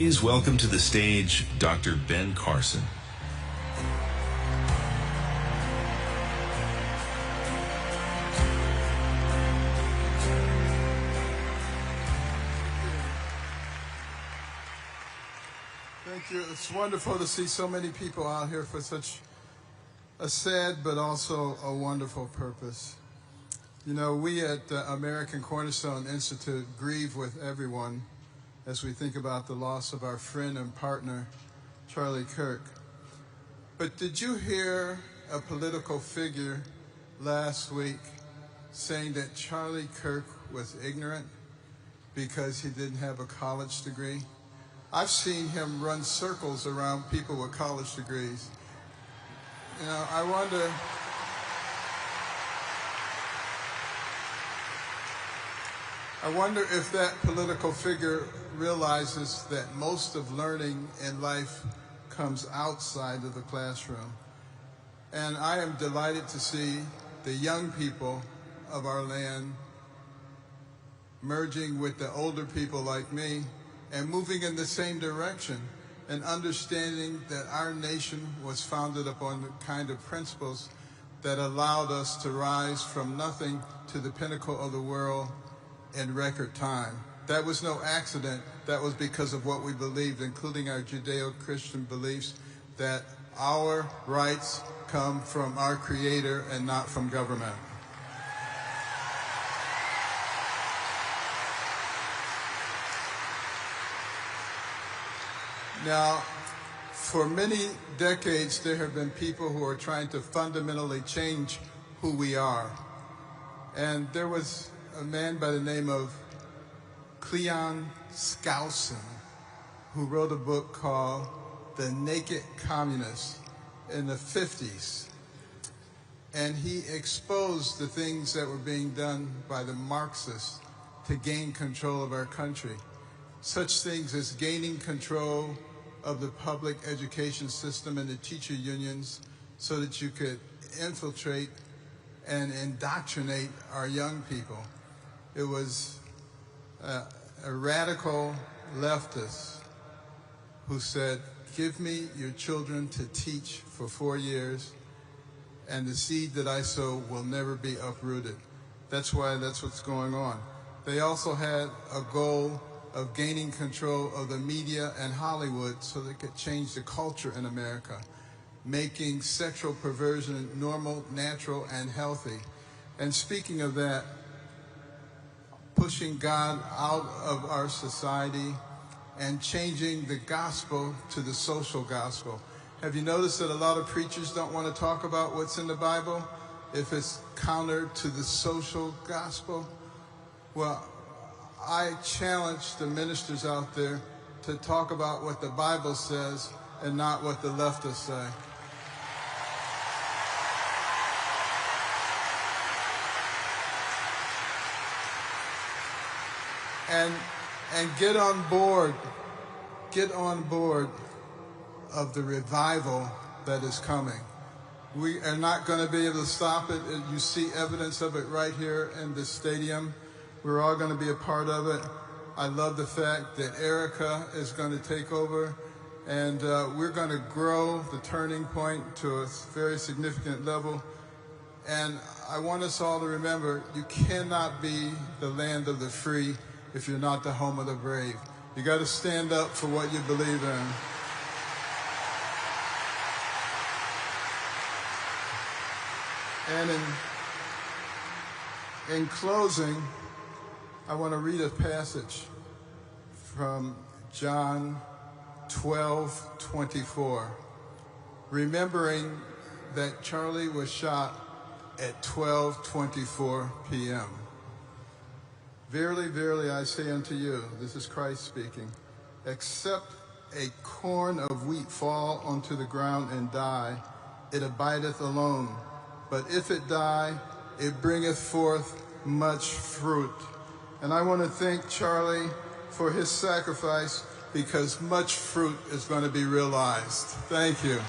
Please welcome to the stage Dr. Ben Carson. Thank you. It's wonderful to see so many people out here for such a sad but also a wonderful purpose. You know, we at the American Cornerstone Institute grieve with everyone as we think about the loss of our friend and partner, Charlie Kirk. But did you hear a political figure last week saying that Charlie Kirk was ignorant because he didn't have a college degree? I've seen him run circles around people with college degrees. You know, I wonder if that political figure realizes that most of learning in life comes outside of the classroom. And I am delighted to see the young people of our land merging with the older people like me and moving in the same direction and understanding that our nation was founded upon the kind of principles that allowed us to rise from nothing to the pinnacle of the world in record time. That was no accident. That was because of what we believed, including our Judeo-Christian beliefs, that our rights come from our Creator and not from government. Now, for many decades, there have been people who are trying to fundamentally change who we are. And there was a man by the name of Cleon Skousen who wrote a book called The Naked Communist in the 50s. And he exposed the things that were being done by the Marxists to gain control of our country. Such things as gaining control of the public education system and the teacher unions so that you could infiltrate and indoctrinate our young people. It was a radical leftist who said, give me your children to teach for 4 years, and the seed that I sow will never be uprooted. That's what's going on. They also had a goal of gaining control of the media and Hollywood so they could change the culture in America, making sexual perversion normal, natural, and healthy. And speaking of that, pushing God out of our society and changing the gospel to the social gospel. Have you noticed that a lot of preachers don't want to talk about what's in the Bible if it's counter to the social gospel? Well, I challenge the ministers out there to talk about what the Bible says and not what the leftists say. And get on board of the revival that is coming. We are not going to be able to stop it. You see evidence of it right here in the stadium. We're all going to be a part of it. I love the fact that Erica is going to take over, and we're going to grow the Turning Point to a very significant level. And I want us all to remember, you cannot be the land of the free if you're not the home of the brave. You got to stand up for what you believe in. And in closing, I want to read a passage from John 12:24, remembering that Charlie was shot at 12:24 p.m. Verily, verily, I say unto you, this is Christ speaking, except a corn of wheat fall onto the ground and die, it abideth alone. But if it die, it bringeth forth much fruit. And I want to thank Charlie for his sacrifice because much fruit is going to be realized. Thank you.